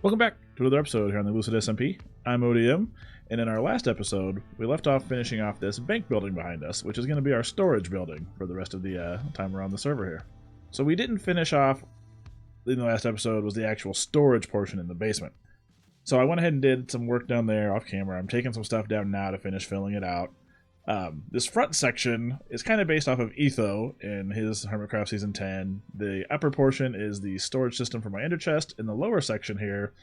Welcome back to another episode here on the LucidSMP. I'm ODM, and in our last episode, we left off finishing off this bank building behind us, which is going to be our storage building for the rest of the time we're on the server here. So we didn't finish off in the last episode was the actual storage portion in the basement. So I went ahead and did some work down there off camera. I'm taking some stuff down now to finish filling it out. This front section is kind of based off of Etho in his Hermitcraft Season 10. The upper portion is the storage system for my ender chest, and the lower section here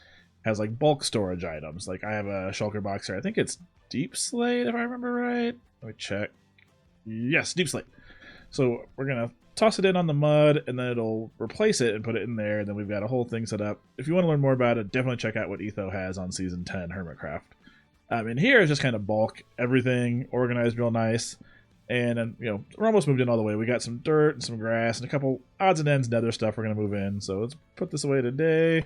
has like bulk storage items. Like I have a shulker box here. I think it's deep slate if I remember right. Let me check. Yes, deep slate. So we're going to toss it in on the mud, and then it'll replace it and put it in there, and then we've got a whole thing set up. If you want to learn more about it, definitely check out what Etho has on Season 10 Hermitcraft. In here is just kind of bulk, everything organized real nice, and you know, we're almost moved in all the way. We got some dirt and some grass and a couple odds and ends and other stuff we're going to move in, so let's put this away today.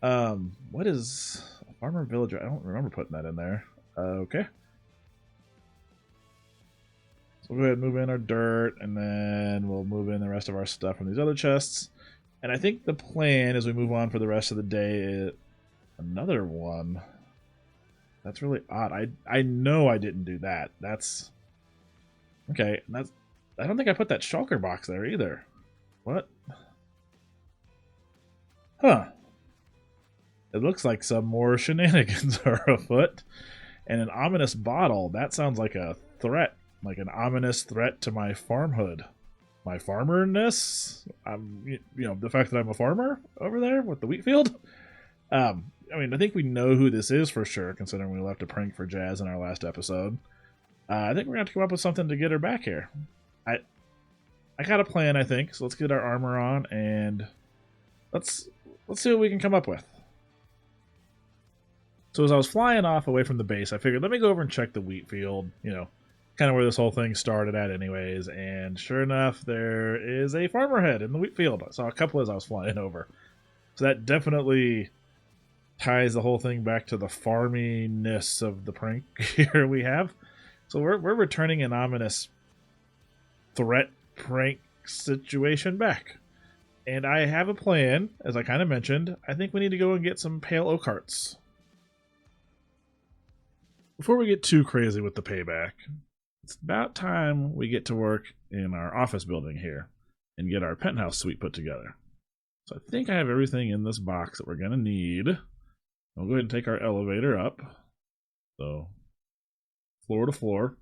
What is a farmer villager? I don't remember putting that in there. Okay. So we'll go ahead and move in our dirt, and then we'll move in the rest of our stuff from these other chests. And I think the plan as we move on for the rest of the day is another one. That's really odd. I know I didn't do that. That's okay. That's I don't think I put that shulker box there either. What? Huh. It looks like some more shenanigans are afoot. And an ominous bottle. That sounds like a threat. Like an ominous threat to my farmhood. My farmerness. The fact that I'm a farmer over there with the wheat field. I mean, I think we know who this is for sure, considering we left a prank for Jazz in our last episode. I think we're going to have to come up with something to get her back here. I got a plan, I think, so let's get our armor on, and let's see what we can come up with. So as I was flying off away from the base, I figured, let me go over and check the wheat field, you know, kind of where this whole thing started at anyways, and sure enough, there is a farmer head in the wheat field. I saw a couple as I was flying over. So that definitely ties the whole thing back to the farminess of the prank here we have. So we're returning an ominous threat prank situation back. And I have a plan, as I kind of mentioned. I think we need to go and get some pale oak hearts. Before we get too crazy with the payback, it's about time we get to work in our office building here and get our penthouse suite put together. So I think I have everything in this box that we're going to need. We'll go ahead and take our elevator up. So, floor to floor. Of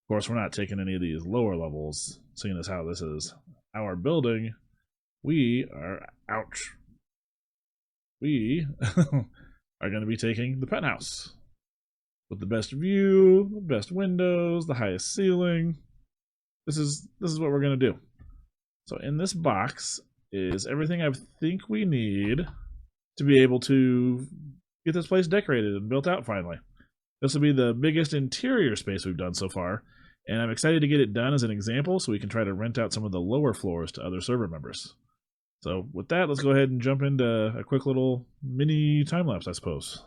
course, we're not taking any of these lower levels, seeing as how this is our building. We are going to be taking the penthouse. With the best view, the best windows, the highest ceiling. This is what we're going to do. So in this box is everything I think we need to be able to get this place decorated and built out finally. This will be the biggest interior space we've done so far, and I'm excited to get it done as an example so we can try to rent out some of the lower floors to other server members. So with that, let's go ahead and jump into a quick little mini time lapse, I suppose.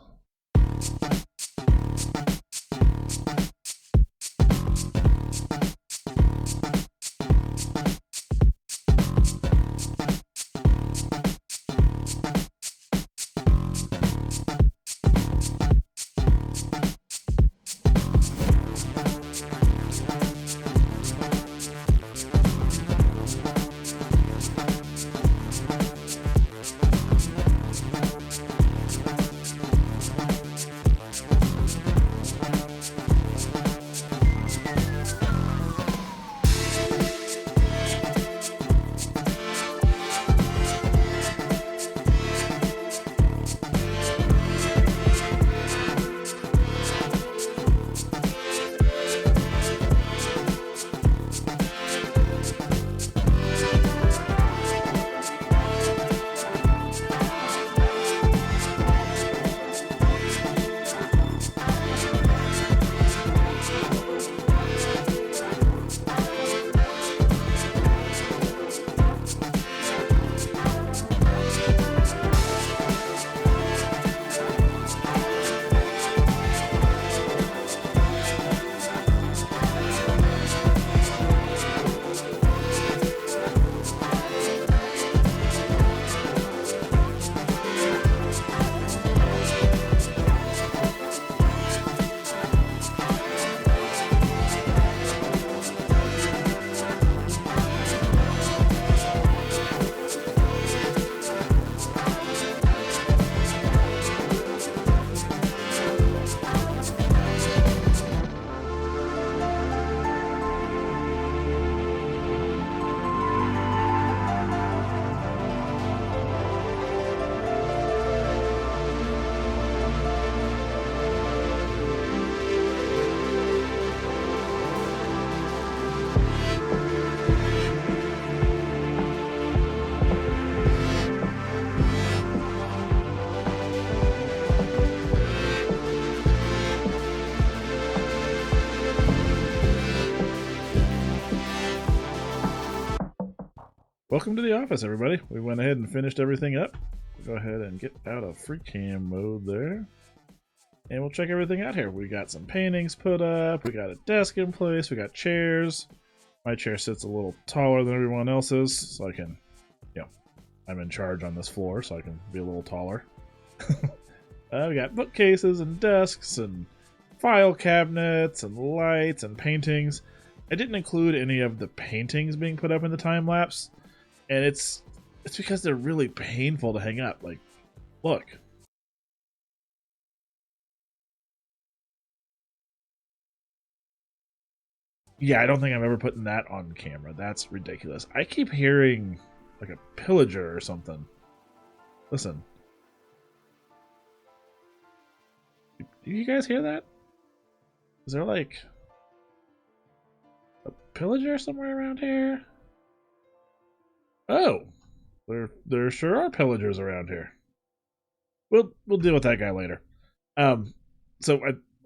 Welcome to the office, everybody. We went ahead and finished everything up. Go ahead and get out of free cam mode there. And we'll check everything out here. We got some paintings put up. We got a desk in place. We got chairs. My chair sits a little taller than everyone else's, so I can, I'm in charge on this floor, so I can be a little taller. We got bookcases and desks and file cabinets and lights and paintings. I didn't include any of the paintings being put up in the time lapse, and it's because they're really painful to hang up. Like, look. Yeah, I don't think I'm ever putting that on camera. That's ridiculous. I keep hearing like a pillager or something. Listen. Do you guys hear that? Is there like a pillager somewhere around here? Oh, there sure are pillagers around here. We'll deal with that guy later. So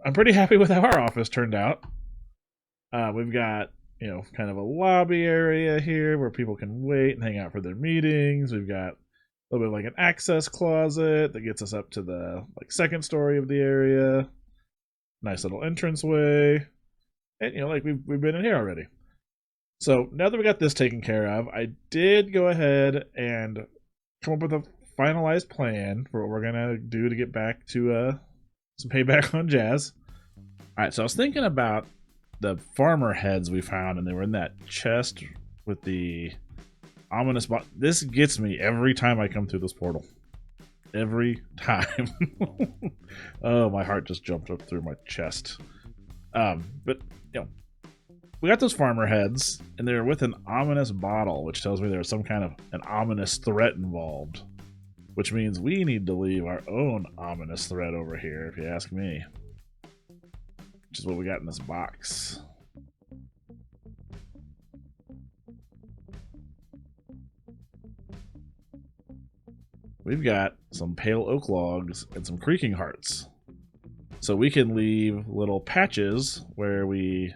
I'm pretty happy with how our office turned out. We've got, kind of a lobby area here where people can wait and hang out for their meetings. We've got a little bit of like an access closet that gets us up to the second story of the area. Nice little entranceway. And we've been in here already. So now that we got this taken care of, I did go ahead and come up with a finalized plan for what we're gonna do to get back to some payback on Jazz. Alright, so I was thinking about the farmer heads we found, and they were in that chest with the ominous this gets me every time I come through this portal. Every time. Oh, my heart just jumped up through my chest. But we got those farmer heads, and they're with an ominous bottle, which tells me there's some kind of an ominous threat involved, which means we need to leave our own ominous threat over here, if you ask me. Which is what we got in this box. We've got some pale oak logs and some creaking hearts. So we can leave little patches where we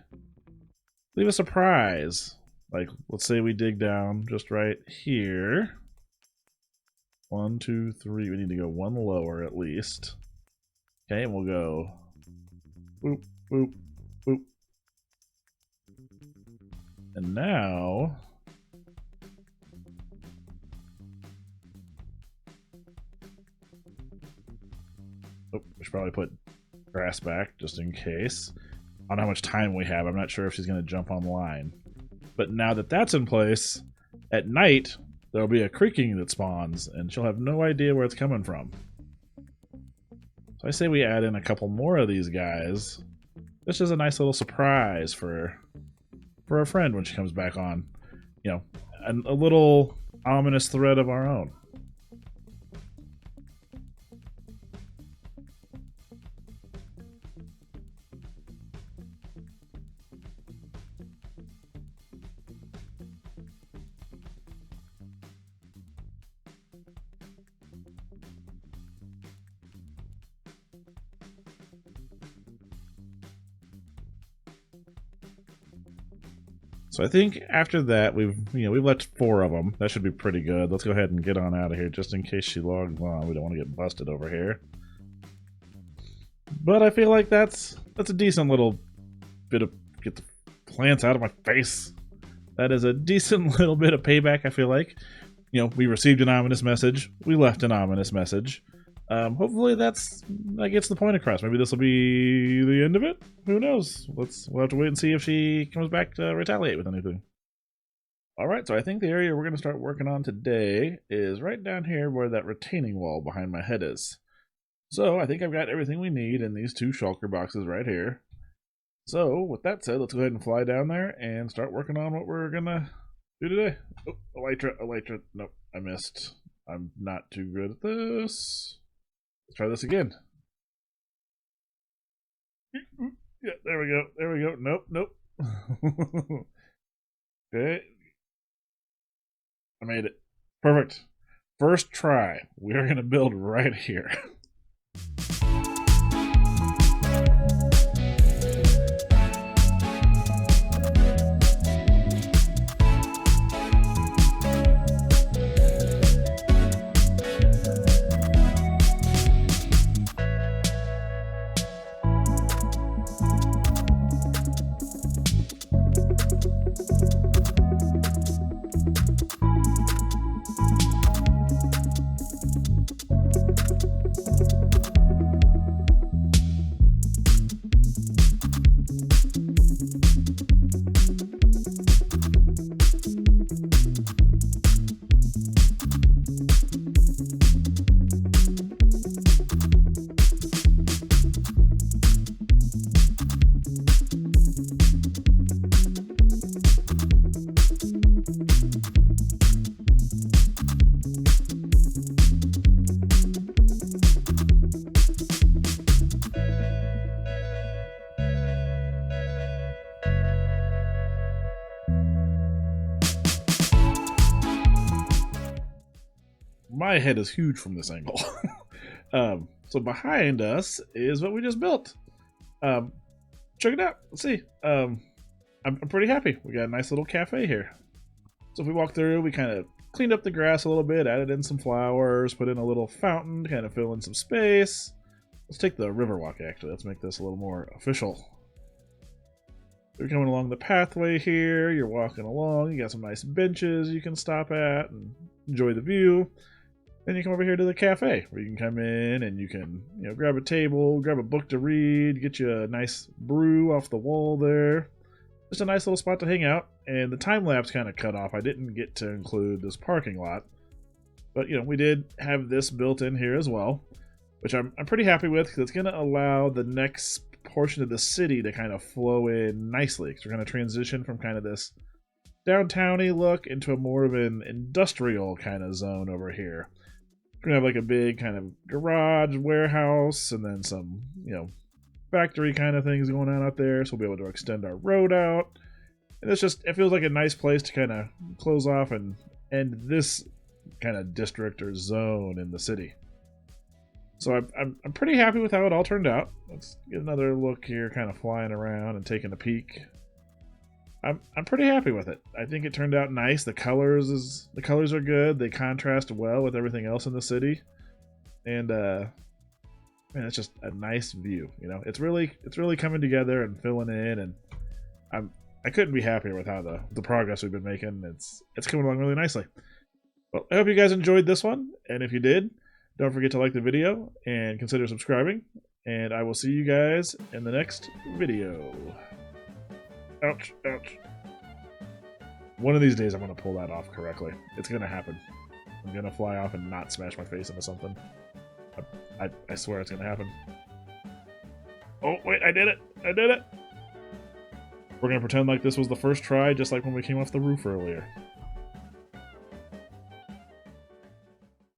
leave a surprise. Like, let's say we dig down just right here. 1, 2, 3. We need to go one lower at least. Okay, and we'll go boop, boop, boop. And now we should probably put grass back just in case. I don't know how much time we have. I'm not sure if she's going to jump on the line. But now that that's in place, at night there'll be a creaking that spawns, and she'll have no idea where it's coming from. So I say we add in a couple more of these guys. This is a nice little surprise for a friend when she comes back on. A little ominous thread of our own. So I think after that we've left 4 of them. That should be pretty good. Let's go ahead and get on out of here just in case she logs on. We don't want to get busted over here. But I feel like that's a decent little bit of get the plants out of my face. That is a decent little bit of payback, I feel like. We received an ominous message. We left an ominous message. Hopefully that gets the point across. Maybe this will be the end of it. Who knows? We'll have to wait and see if she comes back to retaliate with anything. Alright, so I think the area we're going to start working on today is right down here where that retaining wall behind my head is. So I think I've got everything we need in these 2 shulker boxes right here. So with that said, let's go ahead and fly down there and start working on what we're going to do today. Oh, elytra. Nope, I missed. I'm not too good at this. Let's try this again. Yeah, there we go. Nope. Okay. I made it. Perfect. First try. We are going to build right here. my head is huge from this angle. So behind us is what we just built. Check it out. Let's see. I'm pretty happy. We got a nice little cafe here. So if we walk through, we kind of cleaned up the grass a little bit, added in some flowers, put in a little fountain to kind of fill in some space. Let's take the river walk, actually. Let's make this a little more official. You're coming along the pathway here. You're walking along. You got some nice benches you can stop at and enjoy the view. Then you come over here to the cafe, where you can come in and you can, grab a table, grab a book to read, get you a nice brew off the wall there. Just a nice little spot to hang out. And the time lapse kind of cut off. I didn't get to include this parking lot, but we did have this built in here as well, which I'm pretty happy with because it's going to allow the next portion of the city to kind of flow in nicely. Because we're going to transition from kind of this downtowny look into a more of an industrial kind of zone over here. We're going to have like a big kind of garage, warehouse, and then some, factory kind of things going on out there. So we'll be able to extend our road out. And it feels like a nice place to kind of close off and end this kind of district or zone in the city. So I'm pretty happy with how it all turned out. Let's get another look here, kind of flying around and taking a peek. I'm pretty happy with it. I think it turned out nice. The colors are good. They contrast well with everything else in the city, and man, it's just a nice view. It's really coming together and filling in, and I couldn't be happier with how the progress we've been making. It's coming along really nicely. Well, I hope you guys enjoyed this one, and if you did, don't forget to like the video and consider subscribing, and I will see you guys in the next video. Ouch, ouch. One of these days I'm going to pull that off correctly. It's going to happen. I'm going to fly off and not smash my face into something. I swear it's going to happen. Oh, wait, I did it! I did it! We're going to pretend like this was the first try, just like when we came off the roof earlier.